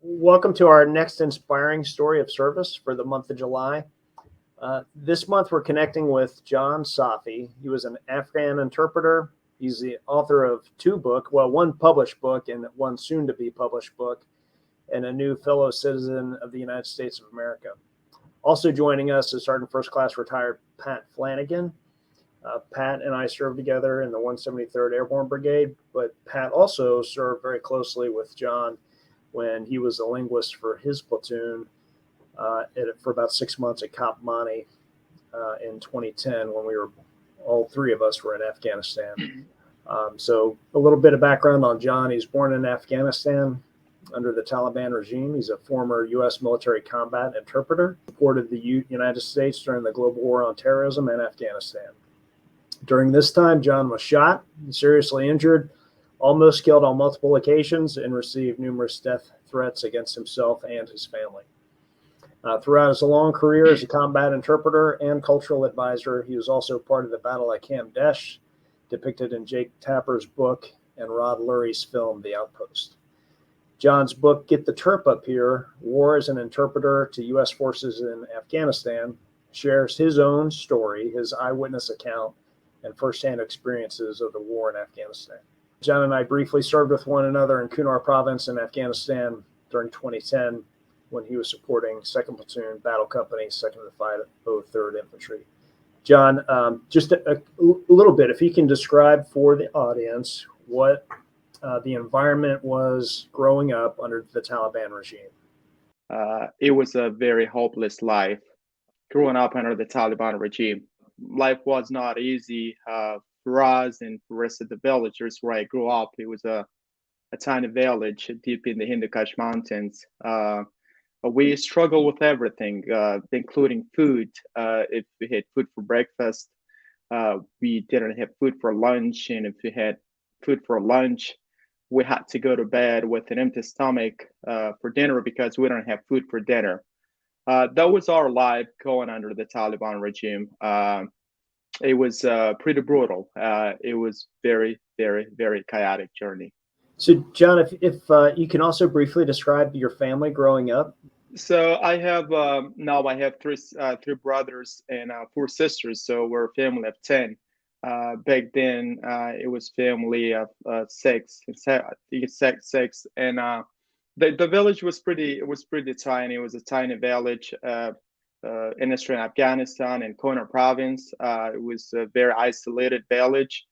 Welcome to our next inspiring story of service for the month of July. This month, we're connecting with John Safi. He was an Afghan interpreter. He's the author of one published book and one soon to be published book, and a new fellow citizen of the United States of America. Also joining us is Sergeant First Class retired Pat Flanagan. Pat and I served together in the 173rd Airborne Brigade, but Pat also served very closely with John when he was a linguist for his platoon for about 6 months at Cap Mani in 2010 when all three of us were in Afghanistan. So a little bit of background on John. He's born in Afghanistan under the Taliban regime. He's a former U.S. military combat interpreter, supported the United States during the global war on terrorism and Afghanistan. During this time, John was shot, seriously injured, almost killed on multiple occasions, and received numerous death threats against himself and his family. Throughout his long career as a combat interpreter and cultural advisor, he was also part of the battle at Camp Desh, depicted in Jake Tapper's book and Rod Lurie's film, The Outpost. John's book, Get the Terp Up Here, War as an Interpreter to U.S. Forces in Afghanistan, shares his own story, his eyewitness account, and firsthand experiences of the war in Afghanistan. John and I briefly served with one another in Kunar Province in Afghanistan during 2010 when he was supporting 2nd Platoon Battle Company, 2nd to 503rd Infantry. John, just a little bit, if you can describe for the audience what the environment was growing up under the Taliban regime. It was a very hopeless life growing up under the Taliban regime. Life was not easy for us and for the rest of the villagers where I grew up. It was a tiny village deep in the Hindu Kush Mountains. We struggled with everything, including food. If we had food for breakfast, we didn't have food for lunch. And if we had food for lunch, we had to go to bed with an empty stomach for dinner because we don't have food for dinner. That was our life going under the Taliban regime. It was pretty brutal. It was very, very, very chaotic journey. So, John, if you can also briefly describe your family growing up. So I have now I have three brothers and 4 sisters. So we're a family of 10. Back then, it was family of 6. I think it's 6, and the village was pretty tiny. It was a tiny village in eastern Afghanistan in Kunar Province. It was a very isolated village.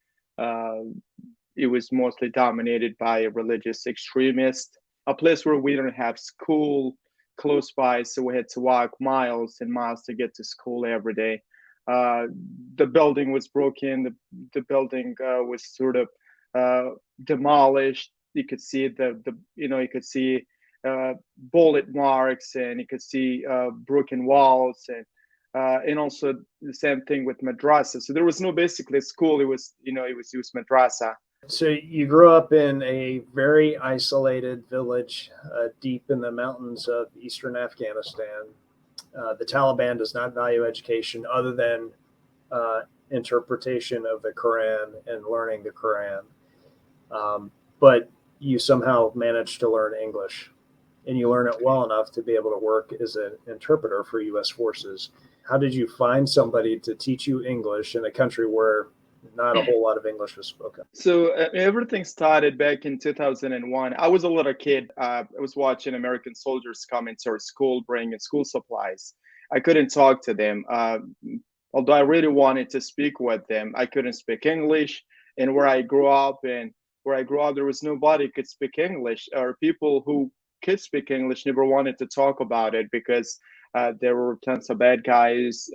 It was mostly dominated by religious extremists. A place where we don't have school close by, so we had to walk miles and miles to get to school every day. The building was broken. The building was sort of demolished. You could see you could see bullet marks, and you could see broken walls, and also the same thing with madrasa. So there was no basically school. It was madrasa. So you grew up in a very isolated village deep in the mountains of eastern Afghanistan. The Taliban does not value education other than interpretation of the Quran and learning the Quran. But you somehow managed to learn English, and you learn it well enough to be able to work as an interpreter for U.S. forces. How did you find somebody to teach you English in a country where not a whole lot of English was spoken? So everything started back in 2001. I was a little kid. I was watching American soldiers come into our school bringing school supplies. I couldn't talk to them. Although I really wanted to speak with them, I couldn't speak English. And where I grew up, there was nobody who could speak English, or people who could speak English never wanted to talk about it because there were tons of bad guys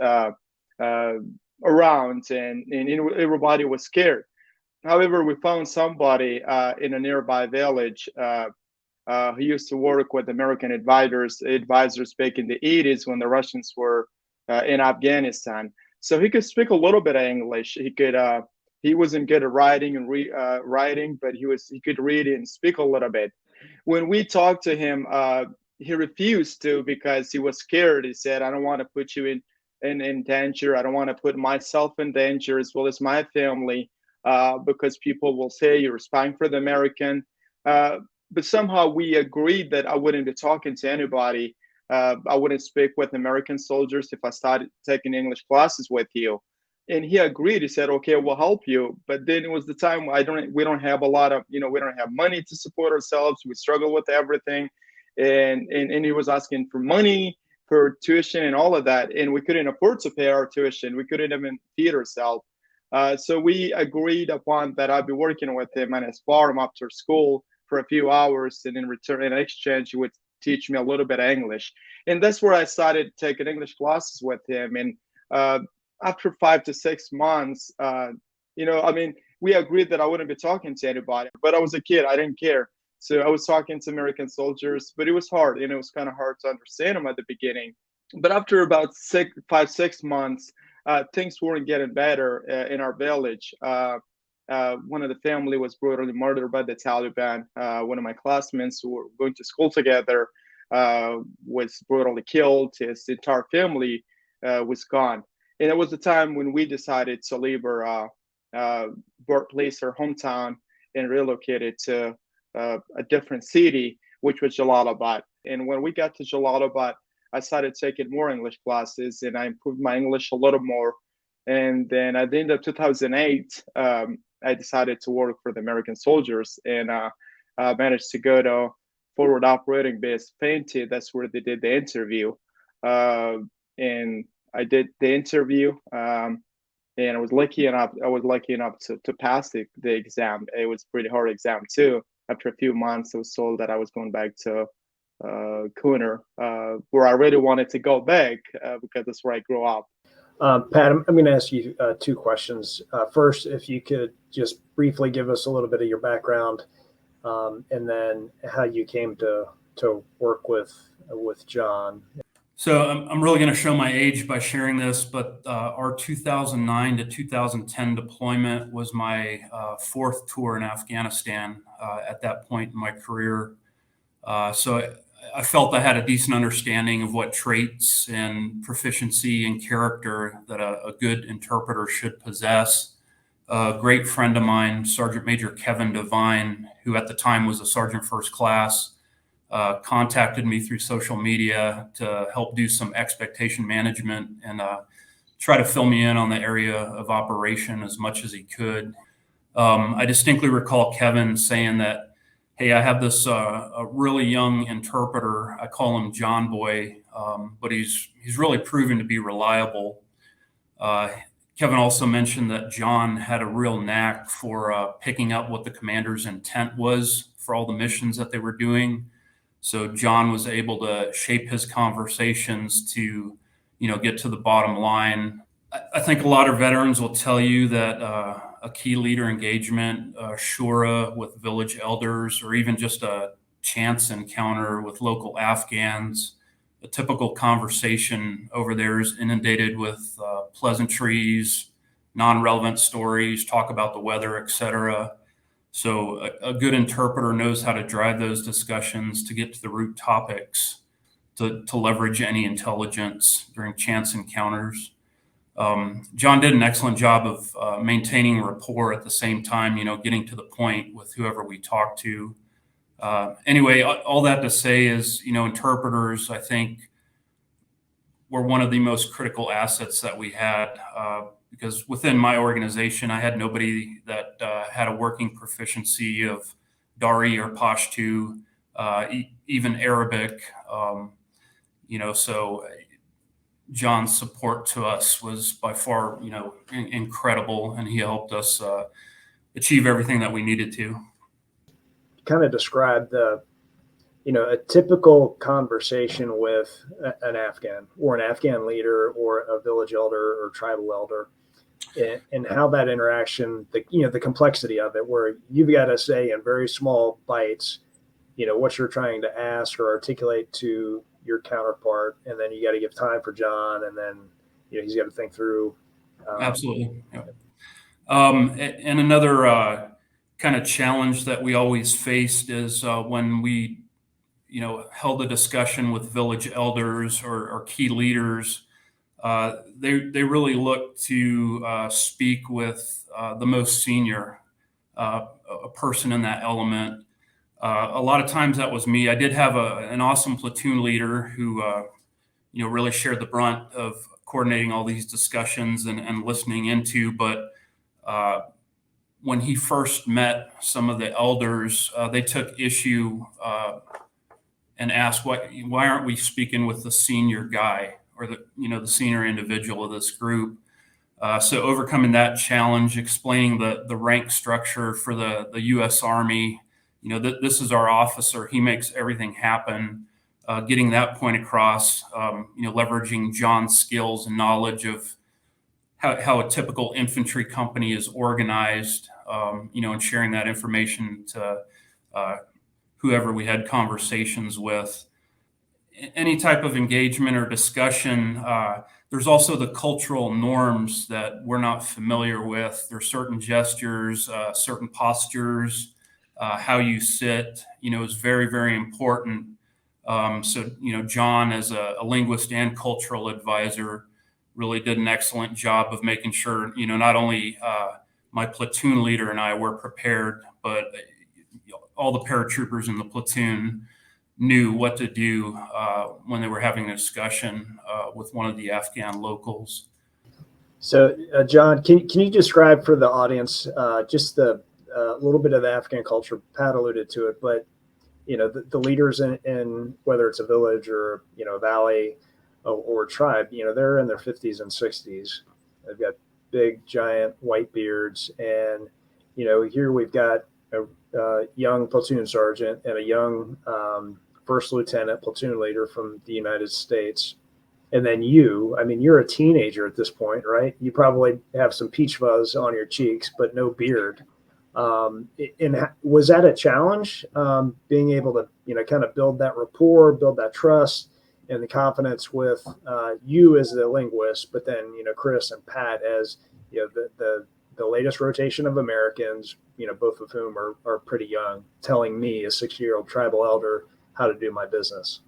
around, and everybody was scared. However, we found somebody in a nearby village who used to work with American advisors back in the 80s when the Russians were in Afghanistan. So he could speak a little bit of English. He wasn't good at writing and writing, but he could read and speak a little bit. When we talked to him, he refused to because he was scared. He said, "I don't want to put you in danger. I don't want to put myself in danger as well as my family, because people will say you're spying for the American." but somehow we agreed that I wouldn't be talking to anybody. I wouldn't speak with American soldiers if I started taking English classes with you. And he agreed. He said, "Okay, we'll help you." But then it was the time we don't have a lot of, we don't have money to support ourselves. We struggle with everything, and he was asking for money for tuition and all of that, and we couldn't afford to pay our tuition. We couldn't even feed ourselves. So we agreed upon that I'd be working with him on his farm after school for a few hours, and in exchange, he would teach me a little bit of English. And that's where I started taking English classes with him. And after 5 to 6 months, we agreed that I wouldn't be talking to anybody, but I was a kid. I didn't care. So I was talking to American soldiers, but it was hard. It was kind of hard to understand them at the beginning. But after about 6 months, things weren't getting better in our village. One of the family was brutally murdered by the Taliban. One of my classmates who were going to school together was brutally killed. His entire family was gone. And it was the time when we decided to leave our birthplace, our hometown, and relocated to a different city, which was Jalalabad. And when we got to Jalalabad, I started taking more English classes, and I improved my English a little more. And then at the end of 2008, I decided to work for the American soldiers, and managed to go to Forward Operating Base Fenty. That's where they did the interview. And I did the interview, and I was lucky enough to pass the exam. It was a pretty hard exam too. After a few months, I was told that I was going back to Cooner, where I really wanted to go back because that's where I grew up. Pat, I'm going to ask you two questions. First, if you could just briefly give us a little bit of your background, and then how you came to work with John. So I'm really going to show my age by sharing this, but our 2009 to 2010 deployment was my fourth tour in Afghanistan at that point in my career. So I felt I had a decent understanding of what traits and proficiency and character that a good interpreter should possess. A great friend of mine, Sergeant Major Kevin Devine, who at the time was a Sergeant First Class, contacted me through social media to help do some expectation management and try to fill me in on the area of operation as much as he could. I distinctly recall Kevin saying that, "Hey, I have this a really young interpreter. I call him John Boy, but he's really proven to be reliable." Kevin also mentioned that John had a real knack for picking up what the commander's intent was for all the missions that they were doing. So John was able to shape his conversations to, get to the bottom line. I think a lot of veterans will tell you that a key leader engagement, shura with village elders, or even just a chance encounter with local Afghans, a typical conversation over there is inundated with pleasantries, non-relevant stories, talk about the weather, etc. So a good interpreter knows how to drive those discussions to get to the root topics, to leverage any intelligence during chance encounters. John did an excellent job of maintaining rapport at the same time, getting to the point with whoever we talked to. Anyway, all that to say is, interpreters, I think, were one of the most critical assets that we had, because within my organization, I had nobody that had a working proficiency of Dari or Pashto, even Arabic. So John's support to us was by far, incredible, and he helped us achieve everything that we needed to. Kind of describe a typical conversation with an Afghan or an Afghan leader or a village elder or tribal elder, and how that interaction, the complexity of it, where you've got to say in very small bites, what you're trying to ask or articulate to your counterpart, and then you got to give time for John, and then he's got to think through. Absolutely. Yeah. And another kind of challenge that we always faced is when we held a discussion with village elders or key leaders. They really look to speak with the most senior, a person in that element. A lot of times that was me. I did have an awesome platoon leader who, really shared the brunt of coordinating all these discussions and listening into. But when he first met some of the elders, they took issue and asked, why aren't we speaking with the senior guy or the senior individual of this group? So overcoming that challenge, explaining the rank structure for the U.S. Army, this is our officer. He makes everything happen. Getting that point across, leveraging John's skills and knowledge of how a typical infantry company is organized, and sharing that information to whoever we had conversations with. Any type of engagement or discussion, there's also the cultural norms that we're not familiar with. There's certain gestures, certain postures, how you sit, is very, very important. So, John, as a linguist and cultural advisor, really did an excellent job of making sure, not only my platoon leader and I were prepared, but all the paratroopers in the platoon knew what to do when they were having a discussion with one of the Afghan locals. So, John, can you describe for the audience just the little bit of the Afghan culture? Pat alluded to it, but the leaders in whether it's a village or a valley or a tribe, they're in their 50s and 60s. They've got big, giant white beards, and here we've got a young platoon sergeant and a young first lieutenant platoon leader from the United States. And then you're a teenager at this point, right? You probably have some peach fuzz on your cheeks, but no beard. And was that a challenge, being able to, kind of build that rapport, build that trust and the confidence with you as the linguist, but then, Chris and Pat as, the latest rotation of Americans, both of whom are pretty young, telling me, a 60-year-old tribal elder, how to do my business?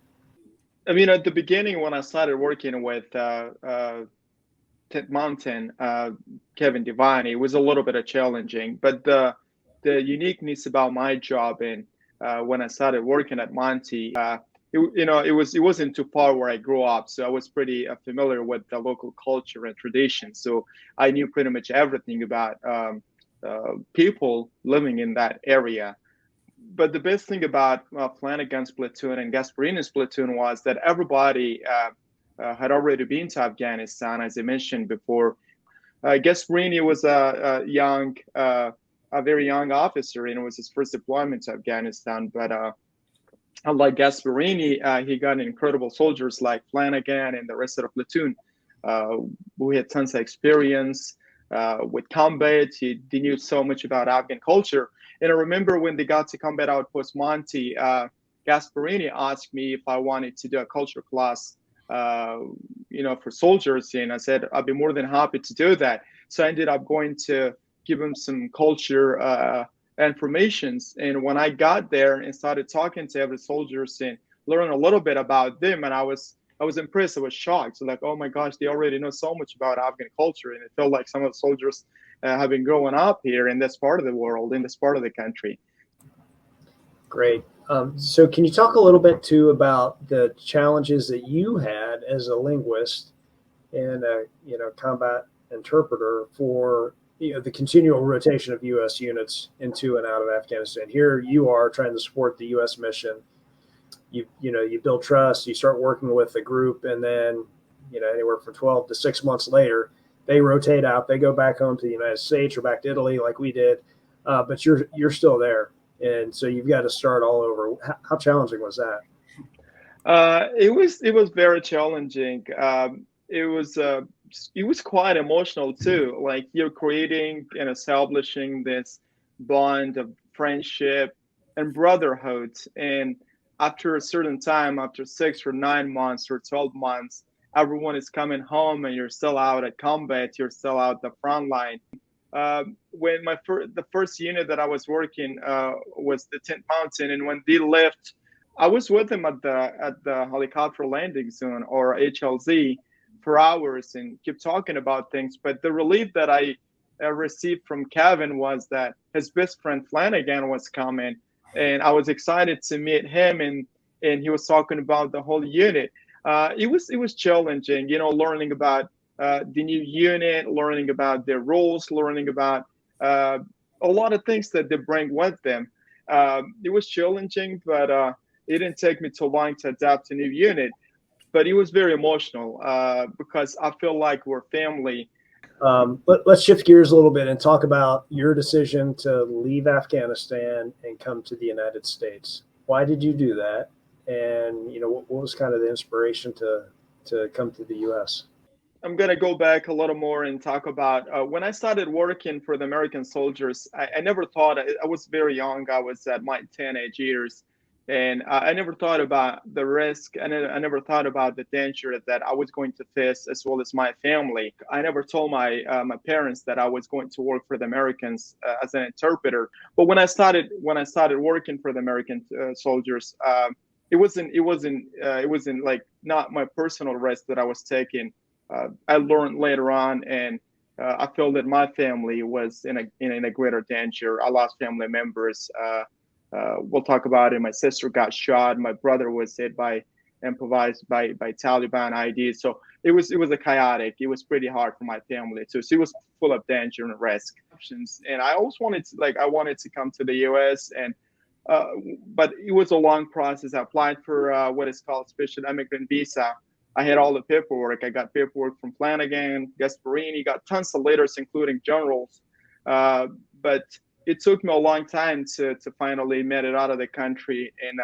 I mean, at the beginning, when I started working with Tent Mountain, Kevin Devine, it was a little bit challenging. But the uniqueness about my job and when I started working at Monty, it wasn't too far where I grew up, so I was pretty familiar with the local culture and tradition. So I knew pretty much everything about people living in that area. But the best thing about Flanagan's platoon and Gasparini's platoon was that everybody had already been to Afghanistan, as I mentioned before. Gasparini was a very young officer, and it was his first deployment to Afghanistan. But unlike Gasparini, he got incredible soldiers like Flanagan and the rest of the platoon who had tons of experience with combat. They knew so much about Afghan culture. And I remember when they got to Combat Outpost Monty, Gasparini asked me if I wanted to do a culture class, for soldiers. And I said, I'd be more than happy to do that. So I ended up going to give him some culture informations. And when I got there and started talking to every soldiers and learn a little bit about them, and I was impressed. I was shocked. So like, oh my gosh, they already know so much about Afghan culture. And it felt like some of the soldiers have been growing up here in this part of the world, in this part of the country. Great. So can you talk a little bit too about the challenges that you had as a linguist and a combat interpreter for the continual rotation of U.S. units into and out of Afghanistan? Here you are trying to support the U.S. mission. You build trust. You start working with a group, and then anywhere from 12 to 6 months later, they rotate out. They go back home to the United States or back to Italy, like we did. But you're still there, and so you've got to start all over. How challenging was that? It was very challenging. It was quite emotional too. Like, you're creating and establishing this bond of friendship and brotherhood, and after a certain time, after 6 or 9 months or 12 months, everyone is coming home and you're still out at combat. You're still out the front line. When the first unit that I was working was the Tent Mountain, and when they left, I was with them at the helicopter landing zone, or HLZ, for hours and kept talking about things. But the relief that I received from Kevin was that his best friend Flanagan was coming, and I was excited to meet him, and he was talking about the whole unit. It was challenging, learning about the new unit, learning about their roles, learning about a lot of things that they bring with them. It was challenging, but it didn't take me too long to adapt to new unit. But it was very emotional because I feel like we're family. Let's shift gears a little bit and talk about your decision to leave Afghanistan and come to the United States. Why did you do that? And what was kind of the inspiration to come to the U.S.? I'm going to go back a little more and talk about when I started working for the American soldiers. I never thought, I was very young. I was at my teenage years, and I never thought about the risk. And I never thought about the danger that I was going to face, as well as my family. I never told my parents that I was going to work for the Americans as an interpreter. But when I started working for the American soldiers, it wasn't like not my personal risk that I was taking. I learned later on, and I felt that my family was in a greater danger. I lost family members. We'll talk about it. My sister got shot. My brother was hit by improvised by Taliban IDs. So it was a chaotic. It was pretty hard for my family too. So it was full of danger and risk options. And I always wanted to come to the U.S. and but it was a long process. I applied for what is called special immigrant visa. I had all the paperwork. I got paperwork from Flanagan, Gasparini, got tons of letters, including generals. But it took me a long time to finally make it out of the country and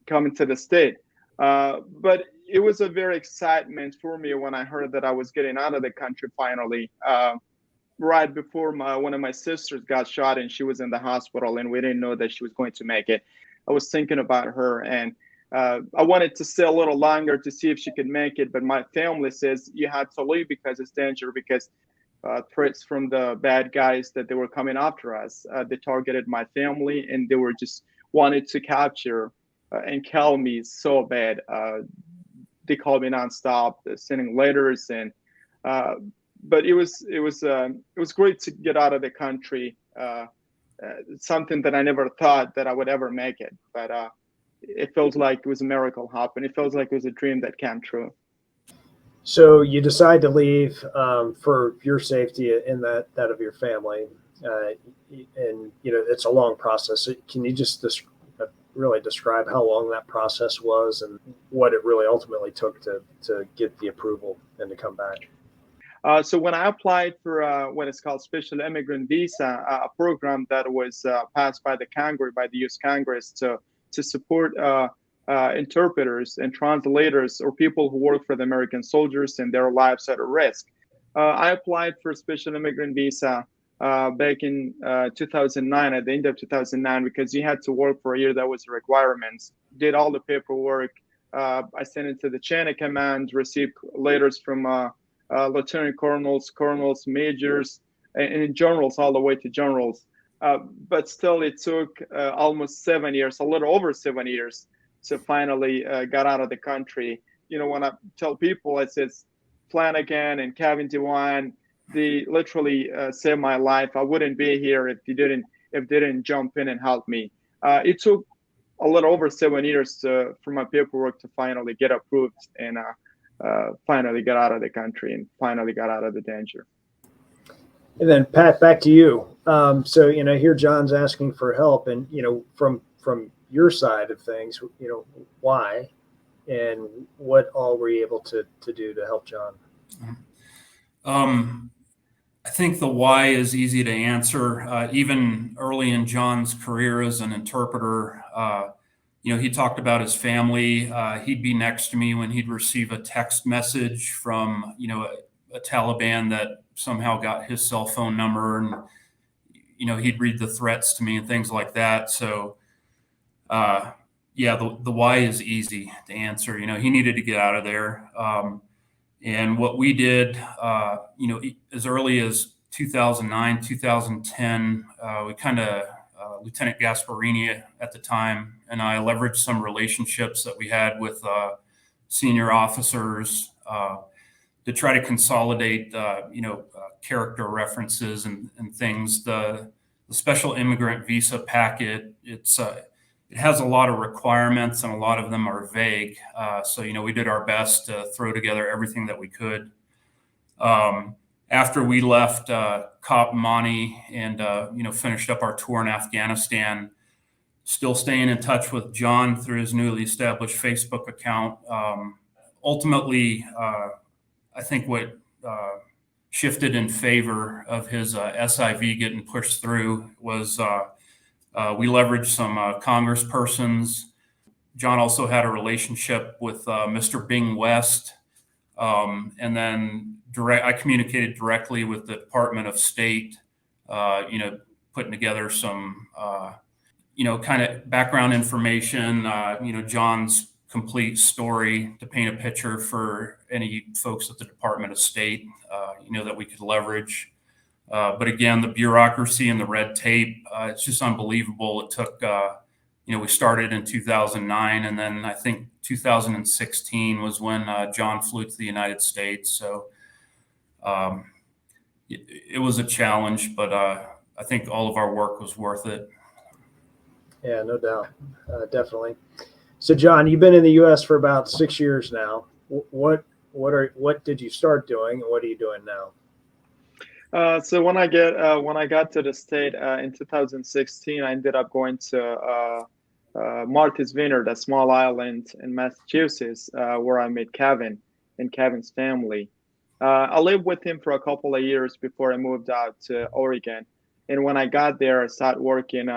come into the state. But it was a very excitement for me when I heard that I was getting out of the country finally. Right before one of my sisters got shot and she was in the hospital and we didn't know that she was going to make it. I was thinking about her, and I wanted to stay a little longer to see if she could make it, but my family says you had to leave because it's danger, because threats from the bad guys that they were coming after us. They targeted my family, and they were just wanted to capture and kill me so bad. They called me nonstop, sending letters, and but it was great to get out of the country. Something that I never thought that I would ever make it, but it felt like it was a miracle happen. It felt like it was a dream that came true. So you decide to leave for your safety and that of your family, and it's a long process. Can you just really describe how long that process was and what it really ultimately took to get the approval and to come back? So when I applied for what is called special immigrant visa, a program that was passed by the U.S. Congress to support interpreters and translators or people who work for the American soldiers and their lives at risk. I applied for special immigrant visa back in 2009, at the end of 2009, because you had to work for a year. That was the requirements. Did all the paperwork. I sent it to the chain of command, received letters from lieutenant colonels, majors, and generals, all the way to generals. But still, it took almost 7 years, a little over 7 years, to finally get out of the country. When I tell people, I says Flanagan and Kevin DeWine, they literally saved my life. I wouldn't be here if they didn't jump in and help me. It took a little over 7 years for my paperwork to finally get approved and finally got out of the country and finally got out of the danger. And then Pat, back to you. So here John's asking for help, and from your side of things, why and what all were you able to do to help John? I think the why is easy to answer. Even early in John's career as an interpreter, he talked about his family. He'd be next to me when he'd receive a text message from, a Taliban that somehow got his cell phone number, and, he'd read the threats to me and things like that. So, the why is easy to answer. He needed to get out of there. And what we did, as early as 2009, 2010, we kind of, Lieutenant Gasparini at the time and I leveraged some relationships that we had with senior officers to try to consolidate, character references and things. The special immigrant visa packet. It has a lot of requirements, and a lot of them are vague. So, we did our best to throw together everything that we could. After we left Kop Mani and finished up our tour in Afghanistan, still staying in touch with John through his newly established Facebook account. Ultimately, I think what shifted in favor of his SIV getting pushed through was we leveraged some congresspersons. John also had a relationship with Mr. Bing West. And then I communicated directly with the Department of State, putting together some, kind of background information, John's complete story to paint a picture for any folks at the Department of State, that we could leverage. But again, the bureaucracy and the red tape, it's just unbelievable. It took, we started in 2009, and then I think 2016 was when John flew to the United States. So it was a challenge, but I think all of our work was worth it. Yeah, no doubt. Definitely. So, John, you've been in the U.S. for about 6 years now. What did you start doing, and what are you doing now? So when I got to the state in 2016, I ended up going to Martha's Vineyard, a small island in Massachusetts, where I met Kevin and Kevin's family. I lived with him for a couple of years before I moved out to Oregon. And when I got there, I started working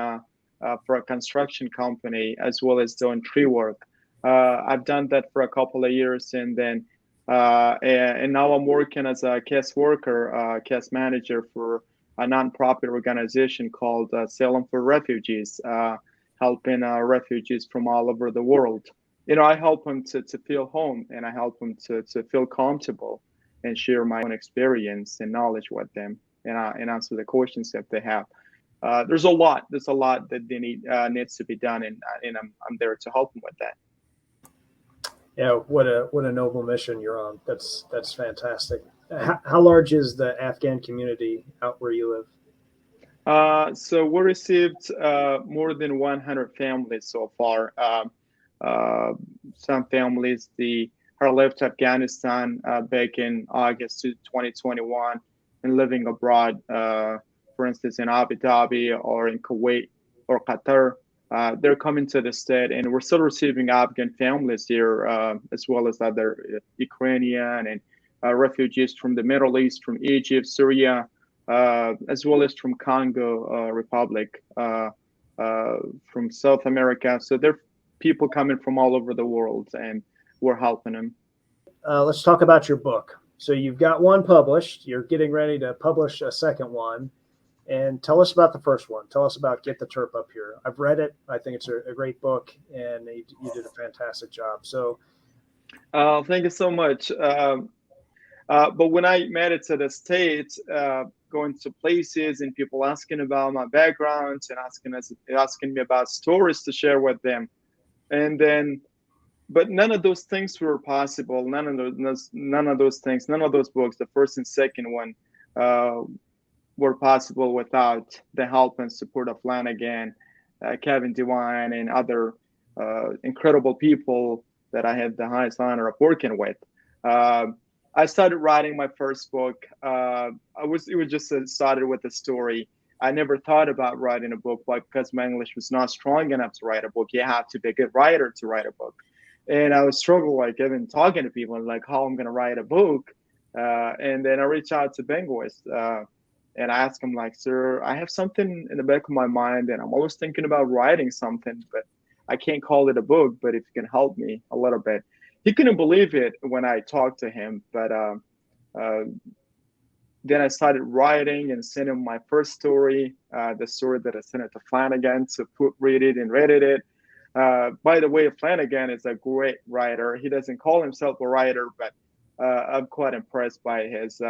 for a construction company, as well as doing tree work. I've done that for a couple of years, and then and now I'm working as a case worker, case manager for a nonprofit organization called Salem for Refugees, helping refugees from all over the world. I help them to feel home, and I help them to feel comfortable and share my own experience and knowledge with them, and answer the questions that they have. There's a lot that they needs to be done, and I'm there to help them with that. Yeah, what a noble mission you're on. That's fantastic. How large is the Afghan community out where you live? So we received more than 100 families so far. Some families have left Afghanistan back in August 2021 and living abroad, for instance, in Abu Dhabi or in Kuwait or Qatar. They're coming to the state, and we're still receiving Afghan families here, as well as other Ukrainian and refugees from the Middle East, from Egypt, Syria, as well as from Congo Republic, from South America. So there are people coming from all over the world, and we're helping them. Let's talk about your book. So you've got one published. You're getting ready to publish a second one. And tell us about the first one. Tell us about Get the Terp Up Here. I've read it. I think it's a great book, and you did a fantastic job. So, thank you so much. But when I made it to the States, going to places and people asking about my background and asking me about stories to share with them, but none of those things were possible. None of those things, none of those books, the first and second one, were possible without the help and support of Flanagan, Kevin Devine, and other incredible people that I had the highest honor of working with. I started writing my first book. It was just started with a story. I never thought about writing a book, because my English was not strong enough to write a book. You have to be a good writer to write a book. And I was struggling, even talking to people, how I'm going to write a book. And then I reached out to Bing West, and I asked him, sir, I have something in the back of my mind, and I'm always thinking about writing something, but I can't call it a book, but if you can help me a little bit. He couldn't believe it when I talked to him, but then I started writing and sent him my first story, the story that I sent it to Flanagan to read it and read it. By the way, Flanagan is a great writer. He doesn't call himself a writer, but I'm quite impressed by his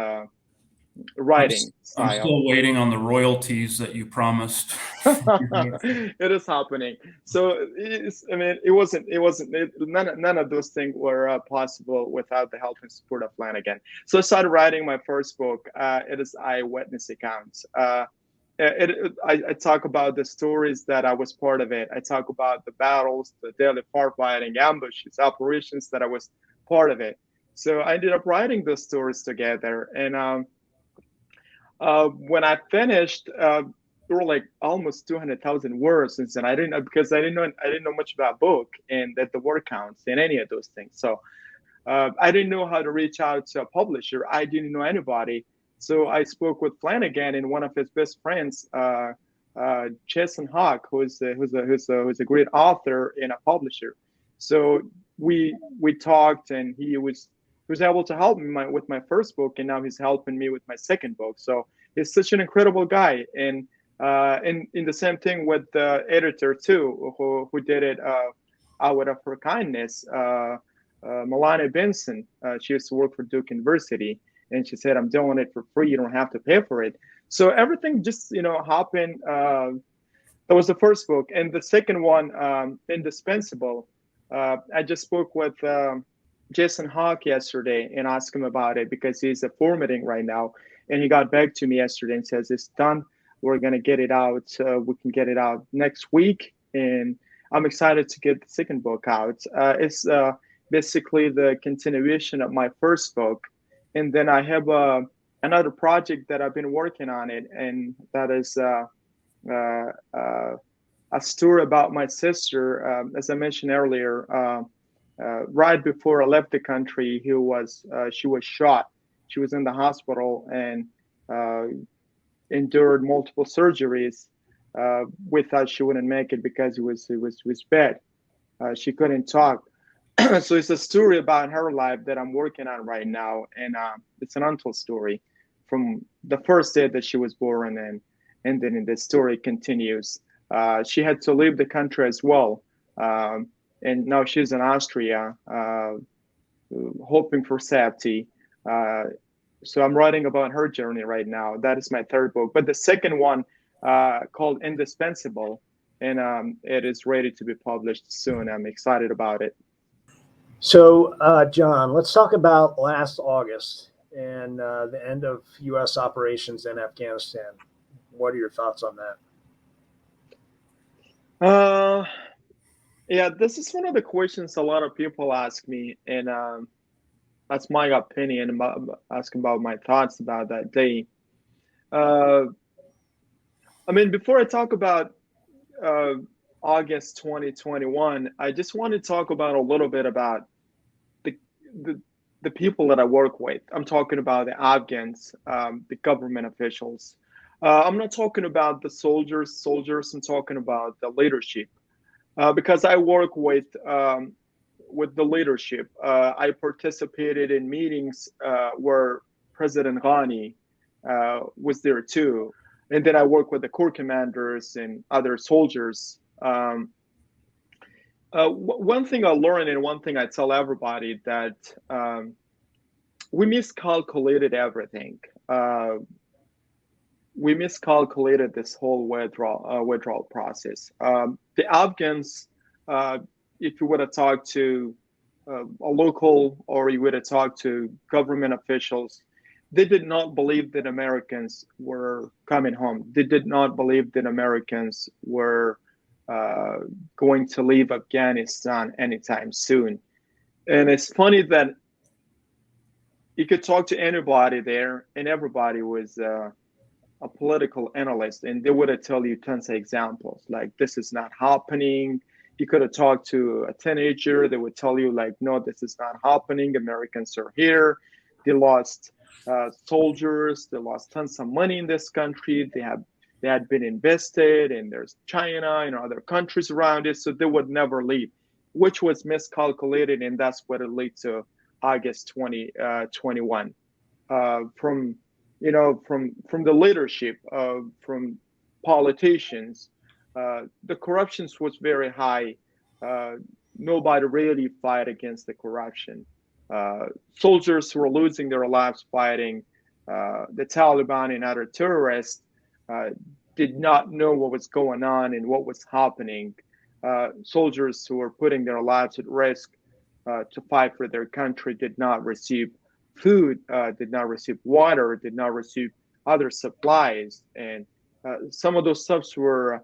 writing style. I'm still waiting on the royalties that you promised. It is happening. So none of those things were possible without the help and support of Flanagan. So I started writing my first book. It is Eyewitness Accounts. I talk about the stories that I was part of it. I talk about the battles, the daily firefighting, ambushes, operations that I was part of it. So I ended up writing those stories together. And when I finished, there were like almost 200,000 words, and I didn't know, because I didn't know much about book and that the word counts and any of those things. So I didn't know how to reach out to a publisher. I didn't know anybody. So I spoke with Flanagan and one of his best friends, Jason Hawk, who's a great author and a publisher. So we talked, and he was able to help me with my first book, and now he's helping me with my second book. So he's such an incredible guy, and in the same thing with the editor too, who did it out of her kindness. Melania Benson, she used to work for Duke University, and she said, "I'm doing it for free. You don't have to pay for it." So everything just happened. That was the first book, and the second one, Indispensable. I just spoke with Jason Hawk yesterday and asked him about it, because he's formatting right now, and he got back to me yesterday and says it's done. We're gonna get it out. We can get it out next week, and I'm excited to get the second book out. It's basically the continuation of my first book. And then I have another project that I've been working on it, and that is a story about my sister. As I mentioned earlier, right before I left the country, she was shot. She was in the hospital and endured multiple surgeries. We thought she wouldn't make it because it was bad. She couldn't talk. So it's a story about her life that I'm working on right now, and it's an untold story from the first day that she was born, and then the story continues. She had to leave the country as well, and now she's in Austria, hoping for safety. So I'm writing about her journey right now. That is my third book, but the second one, called Indispensable, and it is ready to be published soon. I'm excited about it. So, John, let's talk about last August and the end of U.S. operations in Afghanistan. What are your thoughts on that? Yeah, this is one of the questions a lot of people ask me, and that's my opinion about asking about my thoughts about that day. I mean, before I talk about August 2021, I just want to talk about a little bit about the people that I work with. I'm talking about the Afghans, the government officials. I'm not talking about the soldiers. I'm talking about the leadership, because I work with the leadership. I participated in meetings where President Ghani was there too, and then I work with the corps commanders and other soldiers. One thing I learned, and one thing I tell everybody, that we miscalculated everything. We miscalculated this whole withdrawal process. The Afghans, if you would have talked to a local, or you would have talked to government officials, they did not believe that Americans were coming home. They did not believe that Americans were going to leave Afghanistan anytime soon. And it's funny that you could talk to anybody there, and everybody was a political analyst, and they would have tell you tons of examples like, this is not happening. You could have talked to a teenager, they would tell you like, no, this is not happening. Americans are here. They lost soldiers. They lost tons of money in this country. They had been invested, and there's China and other countries around it, so they would never leave, which was miscalculated, and that's what it led to August 2021. From the leadership, from politicians, the corruption was very high. Nobody really fight against the corruption. Soldiers were losing their lives fighting. The Taliban and other terrorists did not know what was going on and what was happening. Soldiers who were putting their lives at risk to fight for their country did not receive food, did not receive water, did not receive other supplies, and some of those subs were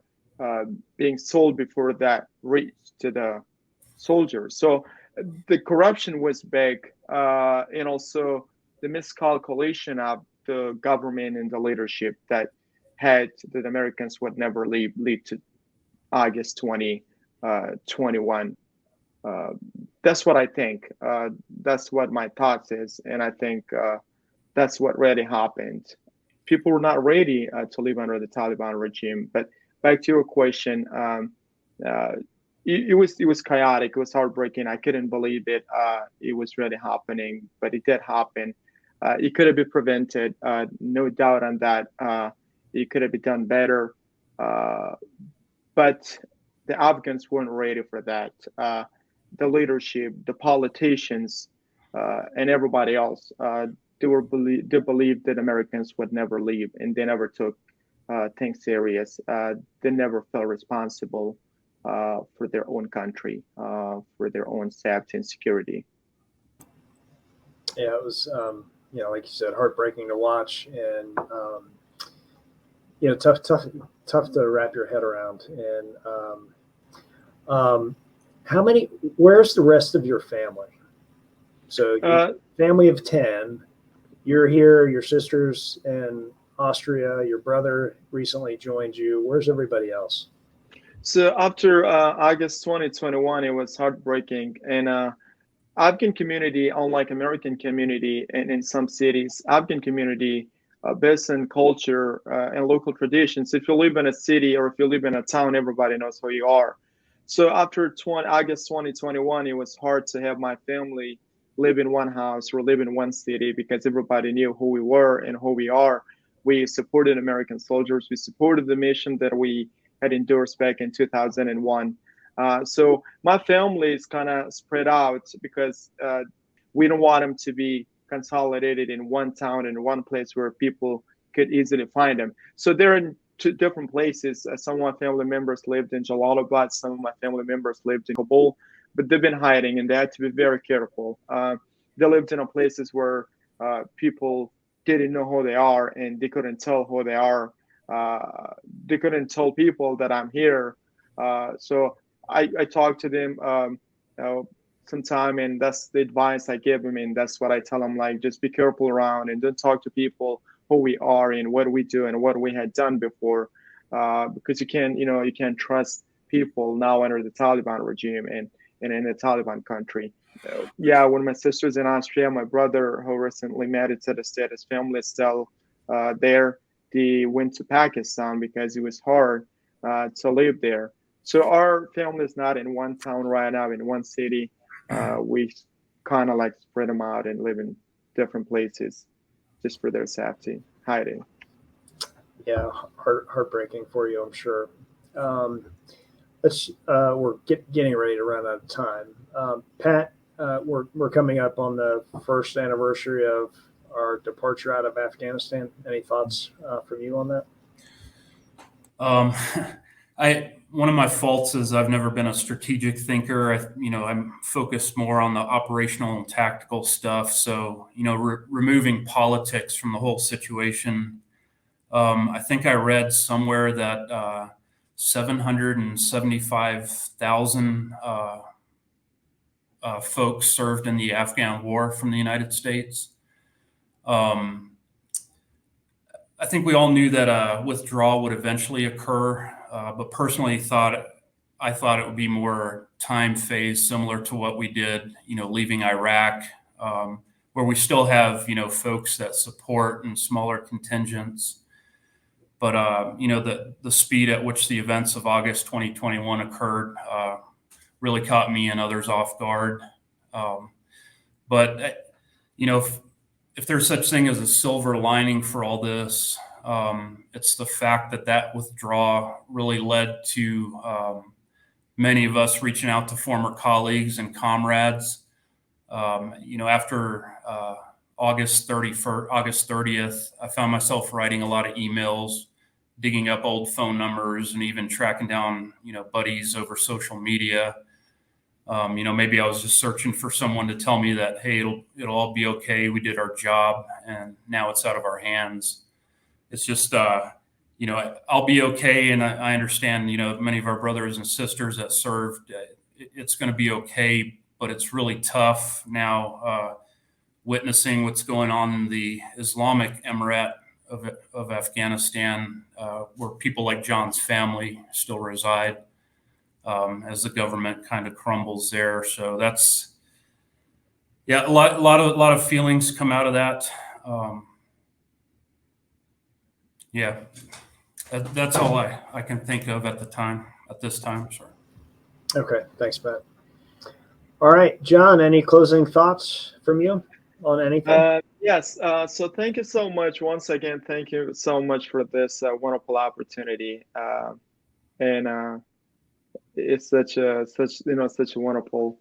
being sold before that reached to the soldiers. So the corruption was big, and also the miscalculation of the government and the leadership that the Americans would never lead to August 2021. That's what I think. That's what my thoughts is, and I think that's what really happened. People were not ready to live under the Taliban regime. But back to your question, it was chaotic. It was heartbreaking. I couldn't believe it. It was really happening, but it did happen. It could have been prevented, no doubt on that. It could have been done better, but the Afghans weren't ready for that. The leadership, the politicians, and everybody else, they believed that Americans would never leave, and they never took things serious. They never felt responsible for their own country, for their own safety and security. Yeah, it was, like you said, heartbreaking to watch, and tough to wrap your head around. And where's the rest of your family? So family of 10, you're here, your sister's in Austria, your brother recently joined you. Where's everybody else? So after August 2021, it was heartbreaking. And Afghan community, unlike American community, and in some cities, Afghan community, based on culture and local traditions. If you live in a city or if you live in a town, everybody knows who you are. So after August 2021, it was hard to have my family live in one house or live in one city, because everybody knew who we were and who we are. We supported American soldiers. We supported the mission that we had endorsed back in 2001. So my family is kind of spread out, because we don't want them to be consolidated in one town and one place where people could easily find them. So they're in two different places. Some of my family members lived in Jalalabad. Some of my family members lived in Kabul, but they've been hiding, and they had to be very careful. They lived in places where people didn't know who they are, and they couldn't tell who they are. They couldn't tell people that I'm here. So I talked to them sometime, and that's the advice I give them, and that's what I tell them, like, just be careful around and don't talk to people who we are and what we do and what we had done before, because you can't trust people now under the Taliban regime and in a Taliban country. When my sister's in Austria, my brother, who recently married to the state, his family is still there. They went to Pakistan because it was hard to live there. So our family is not in one town right now, in one city. We kind of like spread them out and live in different places just for their safety, hiding. Yeah, heartbreaking for you, I'm sure. We're getting ready to run out of time. Pat, we're coming up on the first anniversary of our departure out of Afghanistan. Any thoughts from you on that? One of my faults is I've never been a strategic thinker. I'm focused more on the operational and tactical stuff. So, removing politics from the whole situation. I think I read somewhere that 775,000 folks served in the Afghan war from the United States. I think we all knew that withdrawal would eventually occur. But personally I thought it would be more time phase, similar to what we did, leaving Iraq, where we still have, folks that support in smaller contingents. But, the speed at which the events of August 2021 occurred really caught me and others off guard. But if there's such thing as a silver lining for all this, it's the fact that withdrawal really led to many of us reaching out to former colleagues and comrades. After August 30th, I found myself writing a lot of emails, digging up old phone numbers, and even tracking down, buddies over social media. Maybe I was just searching for someone to tell me that, hey, it'll all be okay. We did our job, and now it's out of our hands. It's just, I'll be okay. And I understand, many of our brothers and sisters that served, it's going to be okay, but it's really tough now, witnessing what's going on in the Islamic Emirate of Afghanistan, where people like John's family still reside, as the government kind of crumbles there. So that's, a lot of feelings come out of that. That's all I can think of at this time. Sorry. Okay, thanks, Matt. All right, John, any closing thoughts from you on anything? Yes. So thank you so much. Once again, thank you so much for this wonderful opportunity. And it's such a wonderful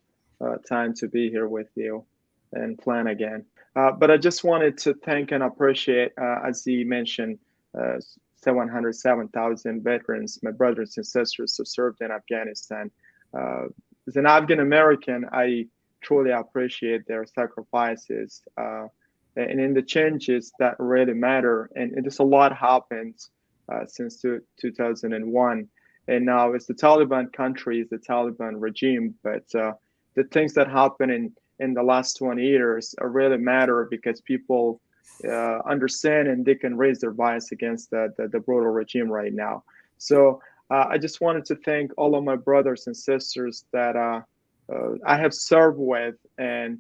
time to be here with you and plan again. But I just wanted to thank and appreciate, as he mentioned, 707,000 veterans, my brothers and sisters who served in Afghanistan. As an Afghan American, I truly appreciate their sacrifices and in the changes that really matter. And just a lot happened since 2001. And now it's the Taliban country, it's the Taliban regime. But the things that happen in the last 20 years really matter because people understand and they can raise their voice against the brutal regime right now. So I just wanted to thank all of my brothers and sisters that I have served with, and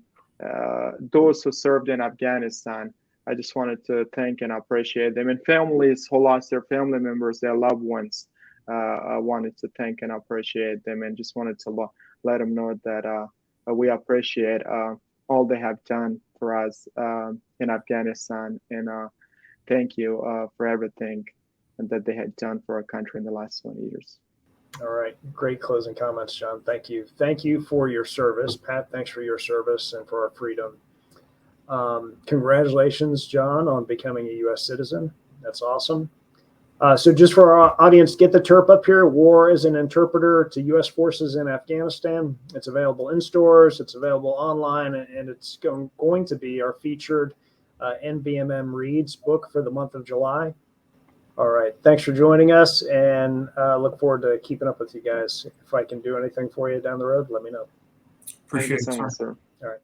those who served in Afghanistan. I just wanted to thank and appreciate them, and families who lost their family members, their loved ones. I wanted to thank and appreciate them, and just wanted to let them know that we appreciate all they have done for us in Afghanistan, and thank you for everything that they had done for our country in the last 20 years. All right. Great closing comments, John. Thank you. Thank you for your service. Pat, thanks for your service and for our freedom. Congratulations, John, on becoming a U.S. citizen. That's awesome. So just for our audience, get the Terp Up Here. War as an Interpreter to U.S. Forces in Afghanistan. It's available in stores. It's available online, and it's going to be our featured NBMM Reads book for the month of July. All right. Thanks for joining us, and look forward to keeping up with you guys. If I can do anything for you down the road, let me know. Appreciate it, Thank you so much, sir. All right.